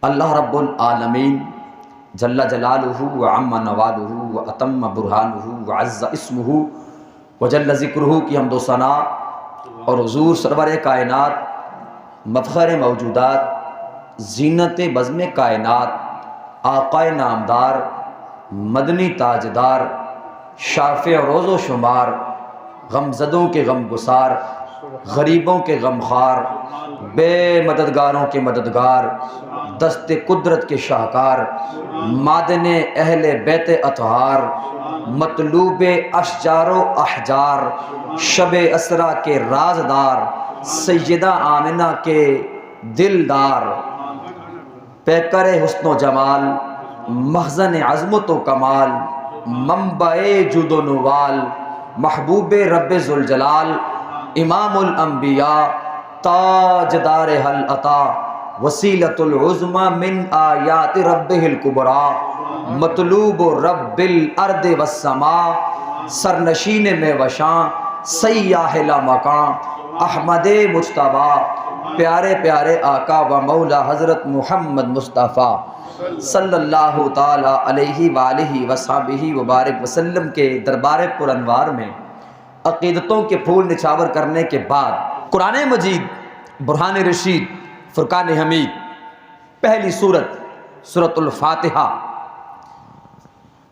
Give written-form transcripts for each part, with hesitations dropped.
اللہ رب العالمین جل جلالہ وعم نوالہ واتم برہانہ وعز اسمہ وجل ذکرہ کی حمد و ثنا اور حضور سرور کائنات مفخر موجودات زینت بزم کائنات آقا نامدار مدنی تاجدار شافع روز و شمار غمزدوں کے غم گسار غریبوں کے غم خوار بے مددگاروں کے مددگار دست قدرت کے شاہکار معدن اہل بیت اطہار مطلوب اشجار و احجار شب اسرا کے رازدار سیدہ آمنہ کے دلدار پیکر حسن و جمال مخزن عظمت و کمال منبع جود و نوال محبوب رب ذوالجلال امام الانبیاء تاجدار حل عطا وسیلۃ العظمی من آیات ربہ الکبریٰ مطلوب رب الارض والسماء سرنشین میں وشاں سیاح لامکاں احمد مجتبیٰ پیارے پیارے آقا و مولا حضرت محمد مصطفیٰ صلی اللہ تعالی علیہ وآلہ وصحبہ وبارک وسلم کے دربار پر انوار میں عقیدتوں کے پھول نچھاور کرنے کے بعد قرآن مجید برہان رشید فرقان حمید پہلی سورۃ الفاتحہ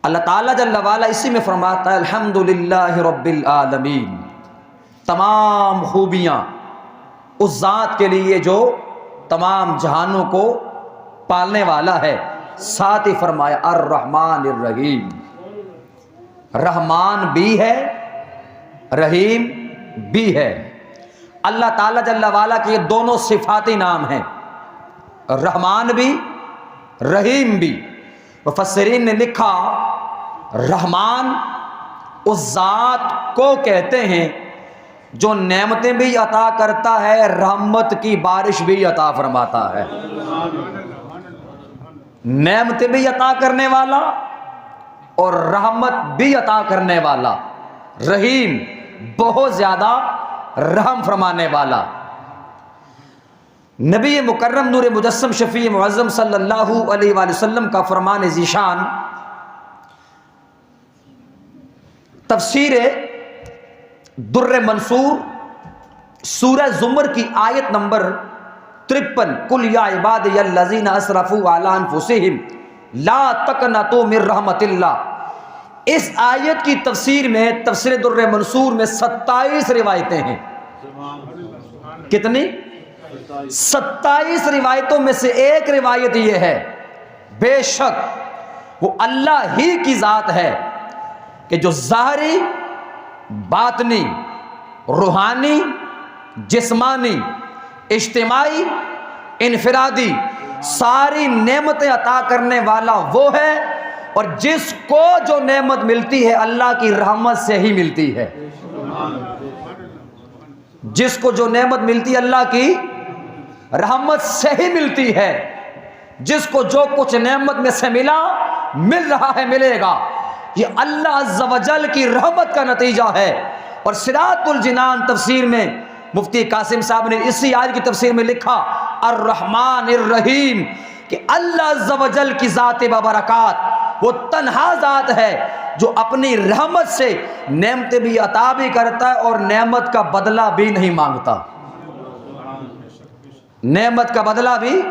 اللہ تعالیٰ جل وعلا اسی میں فرماتا ہے الحمدللہ رب العالمین، تمام خوبیاں اس ذات کے لیے جو تمام جہانوں کو پالنے والا ہے۔ ساتھ ہی فرمایا الرحمن الرحیم، رحمان بھی ہے رحیم بھی ہے۔ اللہ تعالیٰ جل وعلا کے یہ دونوں صفاتی نام ہیں، رحمان بھی رحیم بھی۔ مفسرین نے لکھا رحمان اس ذات کو کہتے ہیں جو نعمتیں بھی عطا کرتا ہے، رحمت کی بارش بھی عطا فرماتا ہے۔ نعمتیں بھی عطا کرنے والا اور رحمت بھی عطا کرنے والا، رحیم بہت زیادہ رحم فرمانے والا۔ نبی مکرم نور مجسم شفیع معظم صلی اللہ علیہ وآلہ وسلم کا فرمان ذیشان تفسیر در منصور سورہ زمر کی آیت نمبر 53 قل یا عبادی الذین اسرفوا علی انفسہم لا تقنطوا من رحمت اللہ، اس آیت کی تفسیر میں تفسیر در منصور میں 27 روایتیں ہیں۔ کتنی؟ 27 روایتوں میں سے ایک روایت یہ ہے بے شک وہ اللہ ہی کی ذات ہے کہ جو ظاہری باطنی روحانی جسمانی اجتماعی انفرادی ساری نعمتیں عطا کرنے والا وہ ہے، اور جس کو جو نعمت ملتی ہے اللہ کی رحمت سے ہی ملتی ہے۔ جس کو جو نعمت ملتی ہے اللہ کی رحمت سے ہی ملتی ہے۔ جس کو جو کچھ نعمت میں سے مل رہا ہے ملے گا، یہ اللہ عز و جل کی رحمت کا نتیجہ ہے۔ اور صراط الجنان تفسیر میں مفتی قاسم صاحب نے اسی آیت کی تفسیر میں لکھا الرحمن الرحیم، کہ اللہ عز و جل کی ذات ببرکات وہ تنہا ذات ہے جو اپنی رحمت سے نعمتیں بھی عطا بھی کرتا ہے اور نعمت کا بدلہ بھی نہیں مانگتا۔ نعمت کا بدلہ بھی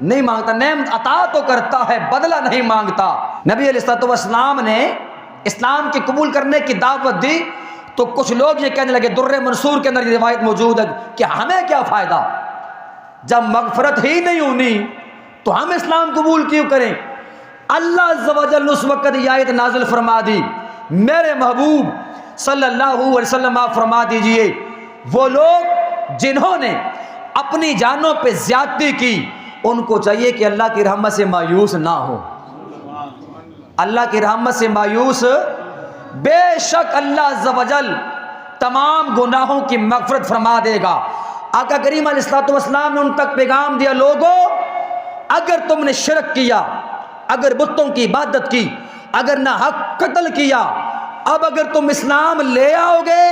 نہیں مانگتا، نعمت عطا تو کرتا ہے بدلہ نہیں مانگتا۔ نبی علیہ السلام نے اسلام کی قبول کرنے کی دعوت دی تو کچھ لوگ یہ کہنے لگے، در منصور کے اندر یہ روایت موجود ہے کہ ہمیں کیا فائدہ، جب مغفرت ہی نہیں ہونی تو ہم اسلام قبول کیوں کریں؟ اللہ عز و جل اس وقت یہ آیت نازل فرما دی، میرے محبوب صلی اللہ علیہ وسلم آپ فرما دیجئے وہ لوگ جنہوں نے اپنی جانوں پہ زیادتی کی ان کو چاہیے کہ اللہ کی رحمت سے مایوس نہ ہو۔ اللہ کی رحمت سے مایوس، بے شک اللہ عز و جل تمام گناہوں کی مغفرت فرما دے گا۔ آقا کریم علیہ السلام نے ان تک پیغام دیا، لوگوں اگر تم نے شرک کیا، اگر بتوں کی عبادت کی، اگر نہ حق قتل کیا، اب اگر تم اسلام لے آؤ گے،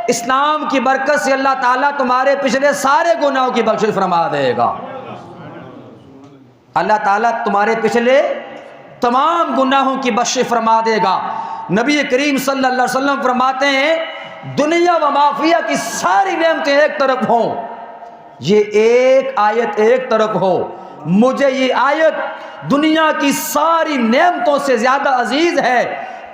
اسلام کی برکت سے اللہ تعالیٰ تمہارے پچھلے سارے گناہوں کی بخشش فرما دے گا۔ اللہ تعالیٰ تمہارے پچھلے تمام گناہوں کی بخشش فرما دے گا۔ نبی کریم صلی اللہ علیہ وسلم فرماتے ہیں دنیا و مافیہ کی ساری نعمتیں ایک طرف ہوں، یہ ایک آیت ایک طرف ہو، مجھے یہ آیت دنیا کی ساری نعمتوں سے زیادہ عزیز ہے۔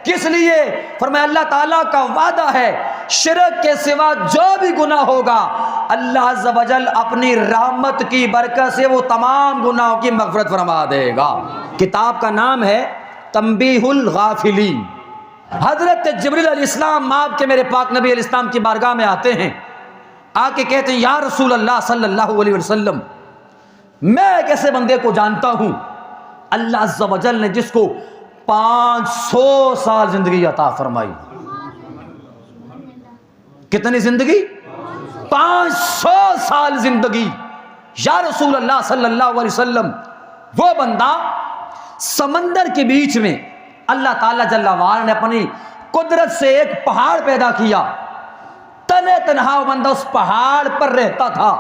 کس لیے؟ فرمایا اللہ تعالیٰ کا وعدہ ہے شرک کے سوا جو بھی گناہ ہوگا اللہ عز و جل اپنی رحمت کی برکت سے وہ تمام گناہوں کی مغفرت فرما دے گا۔ کتاب کا نام ہے تنبیہ الغافلین۔ حضرت جبریل علیہ السلام آپ کے میرے پاک نبی علیہ السلام کی بارگاہ میں آتے ہیں، آ کے کہتے ہیں یا رسول اللہ صلی اللہ علیہ وسلم، میں ایک ایسے بندے کو جانتا ہوں اللہ عز و جل نے جس کو 500 سال زندگی عطا فرمائی۔ کتنی زندگی؟ 500 سال زندگی۔ یا رسول اللہ صلی اللہ علیہ وسلم، وہ بندہ سمندر کے بیچ میں اللہ تعالیٰ جل وعلا نے اپنی قدرت سے ایک پہاڑ پیدا کیا، تنہا تنہا وہ بندہ اس پہاڑ پر رہتا تھا،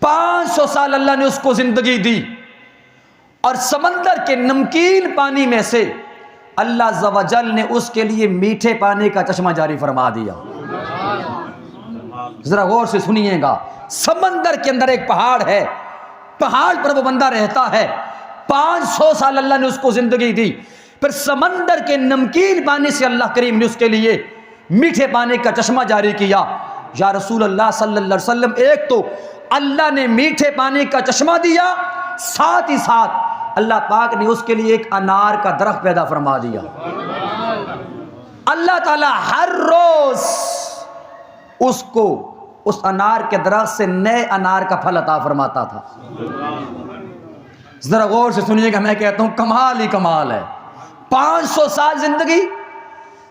500 سال اللہ نے اس کو زندگی دی، اور سمندر کے نمکین پانی میں سے اللہ عز و جل نے اس کے لیے میٹھے پانی کا چشمہ جاری فرما دیا۔ ذرا غور سے سنیے گا، سمندر کے اندر ایک پہاڑ ہے، پہاڑ پر وہ بندہ رہتا ہے، 500 سال اللہ نے اس کو زندگی دی، پھر سمندر کے نمکین پانی سے اللہ کریم نے اس کے لیے میٹھے پانی کا چشمہ جاری کیا۔ یا رسول اللہ صلی اللہ علیہ وسلم، ایک تو اللہ نے میٹھے پانی کا چشمہ دیا، ساتھ ہی ساتھ اللہ پاک نے اس کے لیے ایک انار کا درخت پیدا فرما دیا۔ اللہ تعالیٰ ہر روز اس کو اس انار کے درخت سے نئے انار کا پھل عطا فرماتا تھا۔ ذرا غور سے سنیے گا، میں کہتا ہوں کمال ہی کمال ہے۔ 500 سال زندگی،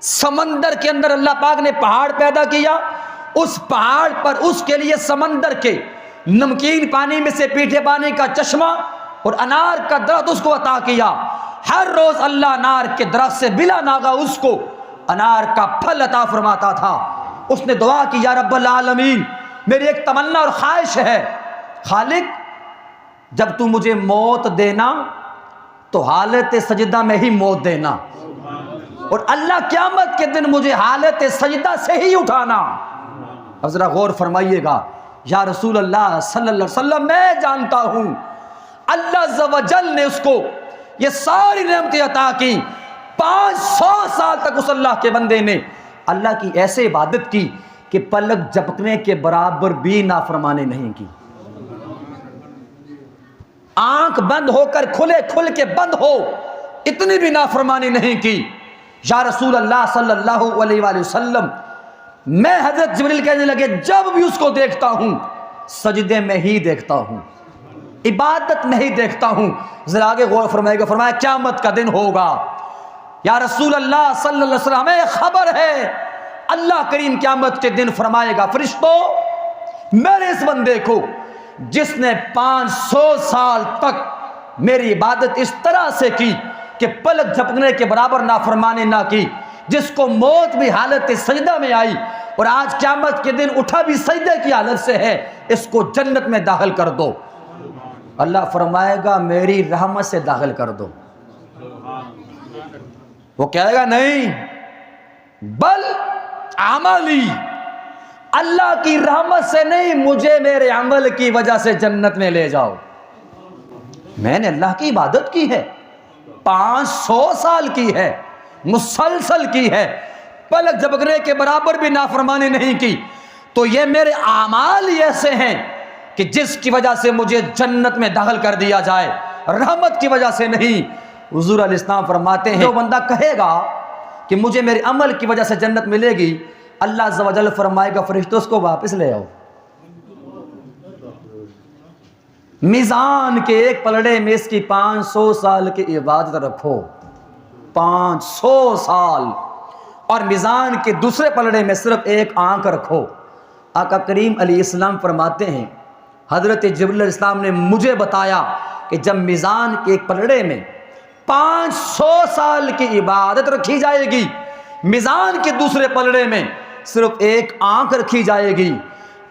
سمندر کے اندر اللہ پاک نے پہاڑ پیدا کیا، اس پہاڑ پر اس کے لیے سمندر کے نمکین پانی میں سے میٹھے پانی کا چشمہ اور انار کا درخت اس کو عطا کیا۔ ہر روز اللہ انار کے درخت سے بلا ناغہ اس کو انار کا پھل عطا فرماتا تھا۔ اس نے دعا کی یا رب العالمین، میری ایک تمنا اور خواہش ہے، خالق جب تو مجھے موت دینا تو حالت سجدہ میں ہی موت دینا، اور اللہ قیامت کے دن مجھے حالت سجدہ سے ہی اٹھانا۔ اب ذرا غور فرمائیے گا، یا رسول اللہ صلی اللہ علیہ وسلم، میں جانتا ہوں اللہ عز و جل نے اس کو یہ ساری نعمتیں عطا کی، 500 سال تک اس اللہ کے بندے نے اللہ کی ایسے عبادت کی کہ پلک جھپکنے کے برابر بھی نافرمانی نہیں کی، آنکھ بند ہو کر کھلے کھل کے بند ہو اتنی بھی نافرمانی نہیں کی۔ یا رسول اللہ صلی اللہ علیہ وآلہ وسلم، میں حضرت جبریل کہنے لگے جب بھی اس کو دیکھتا ہوں سجدے میں ہی دیکھتا ہوں، عبادت میں ہی دیکھتا ہوں۔ ذرا آگے غور فرمائے گا، فرمایا قیامت کا دن ہوگا یا رسول اللہ صلی اللہ علیہ وسلم، ہمیں خبر ہے اللہ کریم قیامت کے دن فرمائے گا فرشتوں میرے اس بندے کو جس نے 500 سال تک میری عبادت اس طرح سے کی کہ پلک جھپکنے کے برابر نافرمانی نہ کی، جس کو موت بھی حالت سجدہ میں آئی اور آج قیامت کے دن اٹھا بھی سجدے کی حالت سے ہے، اس کو جنت میں داخل کر دو۔ اللہ فرمائے گا میری رحمت سے داخل کر دو۔ وہ کہے گا نہیں، بل عملی، اللہ کی رحمت سے نہیں، مجھے میرے عمل کی وجہ سے جنت میں لے جاؤ۔ میں نے اللہ کی عبادت کی ہے، 500 سال کی ہے، مسلسل کی ہے، پلک جھپکنے کے برابر بھی نافرمانی نہیں کی، تو یہ میرے اعمال ہی ایسے ہیں کہ جس کی وجہ سے مجھے جنت میں داخل کر دیا جائے، رحمت کی وجہ سے نہیں۔ حضور علیہ السلام فرماتے ہیں جو بندہ کہے گا کہ مجھے میرے عمل کی وجہ سے جنت ملے گی، اللہ عز و جل فرمائے گا فرشتوں اس کو واپس لے آؤ، میزان کے ایک پلڑے میں اس کی 500 سال کی عبادت رکھو، 500 سال، اور میزان کے دوسرے پلڑے میں صرف ایک آنکھ رکھو۔ آقا کریم علیہ السلام فرماتے ہیں حضرت جبریل علیہ السلام نے مجھے بتایا کہ جب میزان کے ایک پلڑے میں 500 سال کی عبادت رکھی جائے گی، میزان کے دوسرے پلڑے میں صرف ایک آنکھ رکھی جائے گی،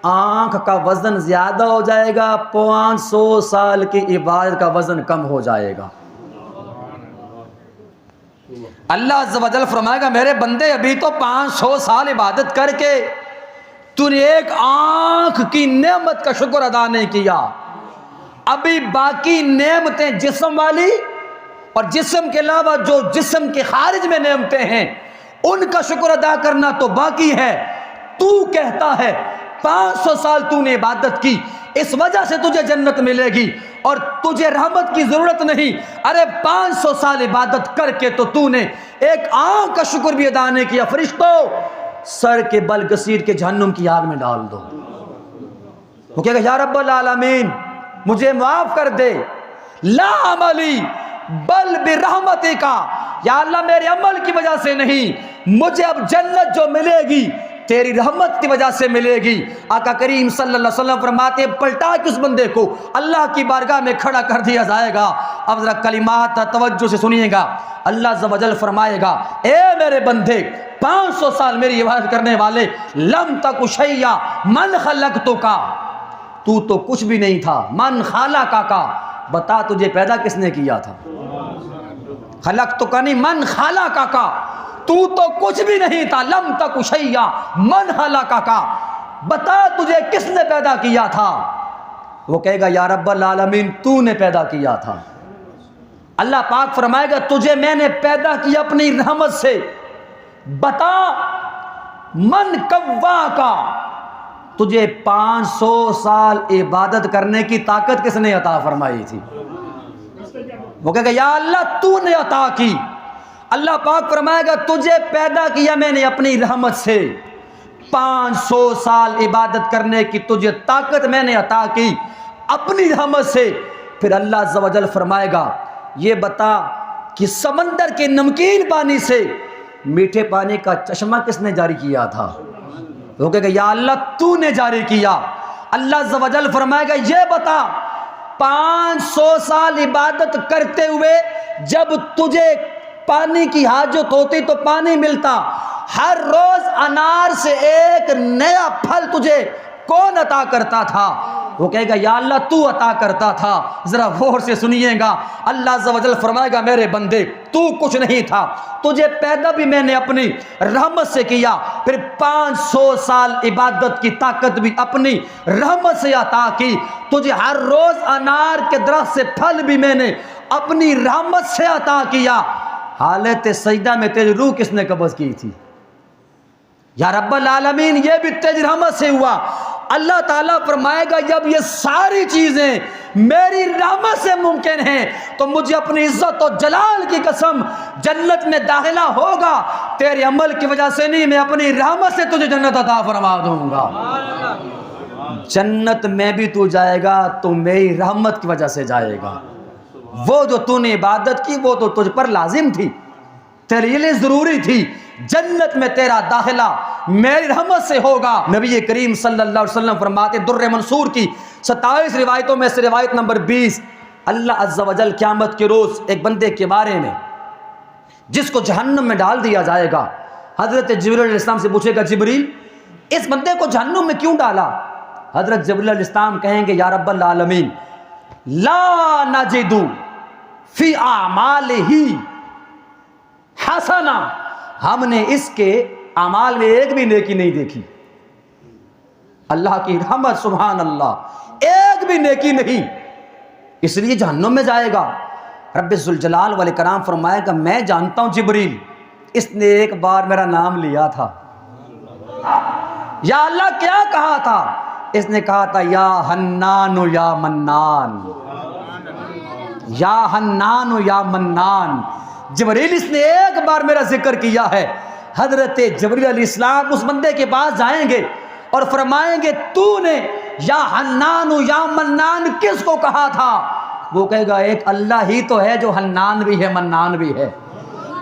آنکھ کا وزن زیادہ ہو جائے گا، 500 سال کی عبادت کا وزن کم ہو جائے گا۔ اللہ عز و جل فرمائے گا میرے بندے ابھی تو 500 سال عبادت کر کے تو نے ایک آنکھ کی نعمت کا شکر ادا نہیں کیا، ابھی باقی نعمتیں جسم والی اور جسم کے علاوہ جو جسم کے خارج میں نعمتیں ہیں ان کا شکر ادا کرنا تو باقی ہے۔ تو کہتا ہے 500 سال تو نے عبادت کی، اس وجہ سے تجھے جنت ملے گی اور تجھے رحمت کی ضرورت نہیں۔ ارے 500 سال عبادت کر کے تو نے ایک آنکھ کا شکر بھی ادا نہیں کیا۔ فرشتوں سر کے بل گسیر کے جہنم کی آگ میں ڈال دو۔ وہ کہے گا یا رب العالمین مجھے معاف کر دے، لا عملی بل برحمتی کا، یا اللہ میرے عمل کی وجہ سے نہیں، مجھے اب جنت جو ملے گی تیری رحمت کی وجہ سے ملے گی۔ آقا کریم صلی اللہ علیہ وسلم فرماتے ہیں پلٹا کے اس بندے کو اللہ کی بارگاہ میں کھڑا کر دیا جائے گا۔ اب ذرا کلمات توجہ سے سنیے گا، اللہ عز و جل فرمائے گا اے میرے بندے 500 سال میری عبادت کرنے والے، لم تک شیئا من خلقتک، تو کچھ بھی نہیں تھا، من خلقک، بتا تجھے پیدا کس نے کیا تھا؟ خلقتک نہیں، من خلقک، تو کچھ بھی نہیں تھا، لم تک شیئا من خلقک، بتا تجھے کس نے پیدا کیا تھا؟ وہ کہے گا یا رب العالمین تو نے پیدا کیا تھا۔ اللہ پاک فرمائے گا تجھے میں نے پیدا کیا اپنی رحمت سے، بتا من قواکا، تجھے 500 سال عبادت کرنے کی طاقت کس نے عطا فرمائی تھی؟ وہ کہے گا یا اللہ تو نے عطا کی۔ اللہ پاک فرمائے گا تجھے پیدا کیا میں نے اپنی رحمت سے، 500 سال عبادت کرنے کی تجھے طاقت میں نے عطا کی اپنی رحمت سے۔ پھر اللہ عز و جل فرمائے گا یہ بتا کہ سمندر کے نمکین پانی سے میٹھے پانی کا چشمہ کس نے جاری کیا تھا؟ وہ کہے گا یا اللہ تو نے جاری کیا۔ اللہ عز و جل فرمائے گا یہ بتا 500 سال عبادت کرتے ہوئے جب تجھے پانی کی حاجت ہوتی تو پانی ملتا، ہر روز انار سے ایک نیا پھل تجھے کون عطا کرتا تھا؟ وہ کہے گا یا اللہ تو عطا کرتا تھا۔ ذرا غور سے سنیے گا، اللہ عز و جل فرمائے گا میرے بندے تو کچھ نہیں تھا، تجھے پیدا بھی میں نے اپنی رحمت سے کیا، پھر 500 سال عبادت کی طاقت بھی اپنی رحمت سے عطا کی، تجھے ہر روز انار کے درخت سے پھل بھی میں نے اپنی رحمت سے عطا کیا۔ حالت سجدہ میں تیری روح کس نے قبض کی تھی؟ یا رب العالمین یہ بھی تیری رحمت سے ہوا۔ اللہ تعالیٰ فرمائے گا جب یہ ساری چیزیں میری رحمت سے ممکن ہیں تو مجھے اپنی عزت و جلال کی قسم جنت میں داخلہ ہوگا تیرے عمل کی وجہ سے نہیں، میں اپنی رحمت سے تجھے جنت عطا فرما دوں گا۔ جنت میں بھی تو جائے گا تو میری رحمت کی وجہ سے جائے گا۔ وہ جو تو نے عبادت کی وہ تو تجھ پر لازم تھی، تیرے لیے ضروری تھی، جنت میں تیرا داخلہ میری رحمت سے ہوگا۔ نبی کریم صلی اللہ علیہ وسلم فرماتے در منصور کی 27 روایتوں میں سے روایت نمبر 20، اللہ عز و جل قیامت کے روز ایک بندے کے بارے میں جس کو جہنم میں ڈال دیا جائے گا، حضرت جبریل علیہ السلام سے پوچھے گا جبریل اس بندے کو جہنم میں کیوں ڈالا؟ حضرت جبریل علیہ السلام کہیں گے یا رب العالمین لا نجدو فی اعمالہ حسنہ، ہم نے اس کے اعمال میں ایک بھی نیکی نہیں دیکھی۔ اللہ کی رحمت، سبحان اللہ، ایک بھی نیکی نہیں، اس لیے جہنم میں جائے گا۔ رب ذوالجلال والاکرام فرمائے گا میں جانتا ہوں جبریل اس نے ایک بار میرا نام لیا تھا۔ یا اللہ کیا کہا تھا؟ اس نے کہا تھا یا حنان یا منان، یا حنان یا منان۔ جبریل اس نے ایک بار میرا ذکر کیا ہے۔ حضرت جبریل علیہ السلام اس بندے کے پاس جائیں گے اور فرمائیں گے تو نے یا حنان یا منان کس کو کہا تھا؟ وہ کہے گا ایک اللہ ہی تو ہے جو حنان بھی ہے منان بھی ہے،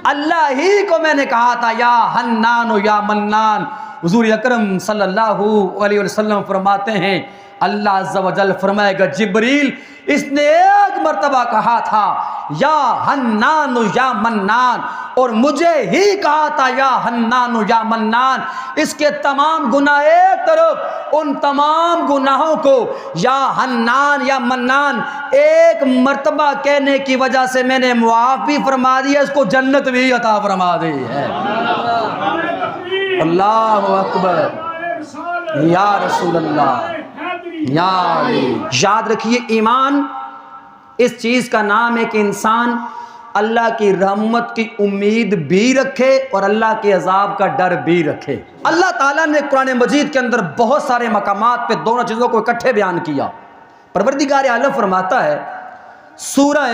اللہ ہی کو میں نے کہا تھا یا حنان یا منان۔ حضور اکرم صلی اللہ علیہ وسلم فرماتے ہیں اللہ عز و جل فرمائے گا جبریل اس نے ایک مرتبہ کہا تھا یا حنان یا منان، اور مجھے ہی کہا تھا یا حنان یا منان۔ اس کے تمام گناہ ایک طرف، ان تمام گناہوں کو یا حنان یا منان ایک مرتبہ کہنے کی وجہ سے میں نے معاف بھی فرما دیا، اس کو جنت بھی عطا فرما دی ہے۔ اللہ اکبر، یا رسول اللہ، یا علی۔ یاد رکھیے ایمان اس چیز کا نام ہے کہ انسان اللہ کی رحمت کی امید بھی رکھے اور اللہ کے عذاب کا ڈر بھی رکھے۔ اللہ تعالیٰ نے قرآن مجید کے اندر بہت سارے مقامات پہ دونوں چیزوں کو اکٹھے بیان کیا۔ پروردگار عالم فرماتا ہے سورہ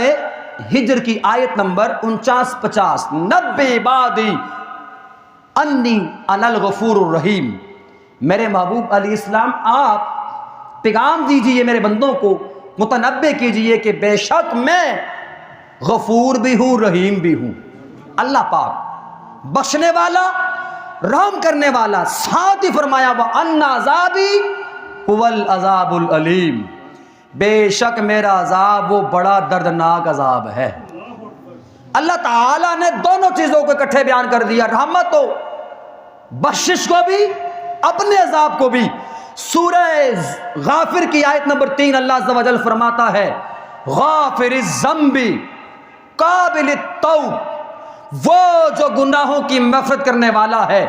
ہجر کی آیت نمبر 49-50، نبئ عبادی انی انا الغفور الرحیم، میرے محبوب علیہ السلام آپ پیغام دیجئے میرے بندوں کو، متنبع کیجئے کہ بے شک میں غفور بھی ہوں رحیم بھی ہوں۔ اللہ پاک بخشنے والا، رحم کرنے والا، ساتھ ہی فرمایا وَأَنَّ عَذَابِي هُوَ الْعَذَابُ الْأَلِيمُ، بے شک میرا عذاب وہ بڑا دردناک عذاب ہے۔ اللہ تعالیٰ نے دونوں چیزوں کو اکٹھے بیان کر دیا، رحمت و بخشش کو بھی، اپنے عذاب کو بھی۔ سورہ غافر کی آیت نمبر 3 اللہ عز و جل فرماتا ہے غافر الذنب قابل التوب، وہ جو گناہوں کی مغفرت کرنے والا ہے،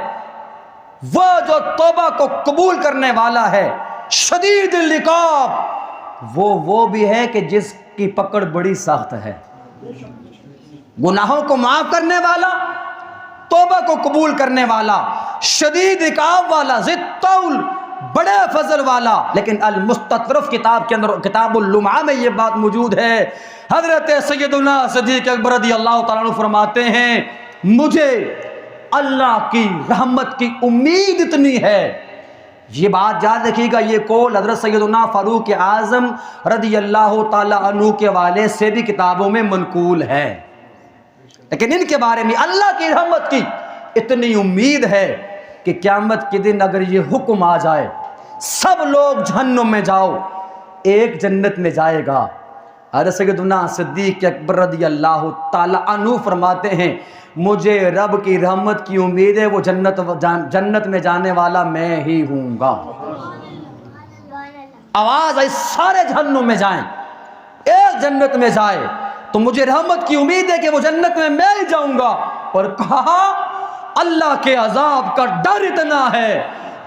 وہ جو توبہ کو قبول کرنے والا ہے، شدید العقاب، وہ بھی ہے کہ جس کی پکڑ بڑی سخت ہے۔ گناہوں کو معاف کرنے والا، توبہ کو قبول کرنے والا، شدید عقاب والا، ذی الطول، بڑے فضل والا۔ لیکن المستطرف کتاب کے اندر، کتاب اللمعہ میں یہ بات موجود ہے، حضرت سیدنا صدیق اکبر رضی اللہ تعالیٰ عنہ فرماتے ہیں مجھے اللہ کی رحمت کی امید اتنی ہے۔ یہ بات یاد رکھیے گا، یہ قول حضرت سیدنا فاروق اعظم رضی اللہ تعالیٰ عنہ کے والے سے بھی کتابوں میں منقول ہے، لیکن ان کے بارے میں اللہ کی رحمت کی اتنی امید ہے کہ قیامت کے دن اگر یہ حکم آ جائے سب لوگ جہنم میں جاؤ، ایک جنت میں جائے گا۔ حضرت سیدنا صدیق اکبر رضی اللہ تعالیٰ عنہ فرماتے ہیں مجھے رب کی رحمت کی امید ہے، وہ جنت میں جانے والا میں ہی ہوں گا۔ آواز آئی سارے جہنم میں جائیں، ایک جنت میں جائے، تو مجھے رحمت کی امید ہے کہ وہ جنت میں ہی جاؤں گا۔ اور کہا اللہ کے عذاب کا ڈر اتنا ہے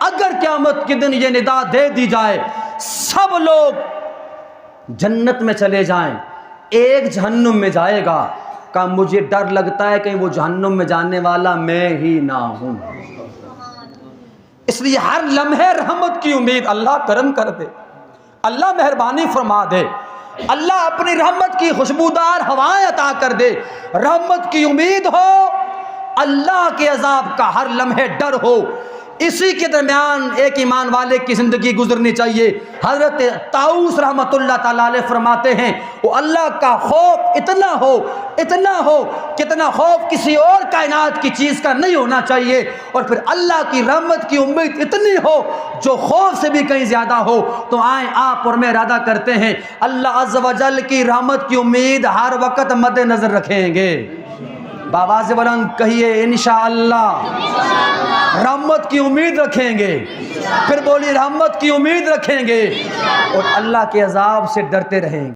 اگر قیامت کے دن یہ ندا دے دی جائے سب لوگ جنت میں چلے جائیں، ایک جہنم میں جائے گا، کہ مجھے ڈر لگتا ہے کہ وہ جہنم میں جانے والا میں ہی نہ ہوں۔ اس لیے ہر لمحے رحمت کی امید، اللہ کرم کر دے، اللہ مہربانی فرما دے، اللہ اپنی رحمت کی خوشبودار ہوائیں عطا کر دے، رحمت کی امید ہو، اللہ کے عذاب کا ہر لمحے ڈر ہو۔ اسی کے درمیان ایک ایمان والے کی زندگی گزرنی چاہیے۔ حضرت طاؤس رحمت اللہ تعالیٰ علیہ فرماتے ہیں وہ اللہ کا خوف اتنا ہو کتنا خوف کسی اور کائنات کی چیز کا نہیں ہونا چاہیے، اور پھر اللہ کی رحمت کی امید اتنی ہو جو خوف سے بھی کہیں زیادہ ہو۔ تو آئیں آپ اور میں ارادہ کرتے ہیں اللہ عز و جل کی رحمت کی امید ہر وقت مد نظر رکھیں گے۔ بآواز بلند کہیے انشاءاللہ رحمت کی امید رکھیں گے، پھر بولی رحمت کی امید رکھیں گے، اور اللہ کے عذاب سے ڈرتے رہیں گے۔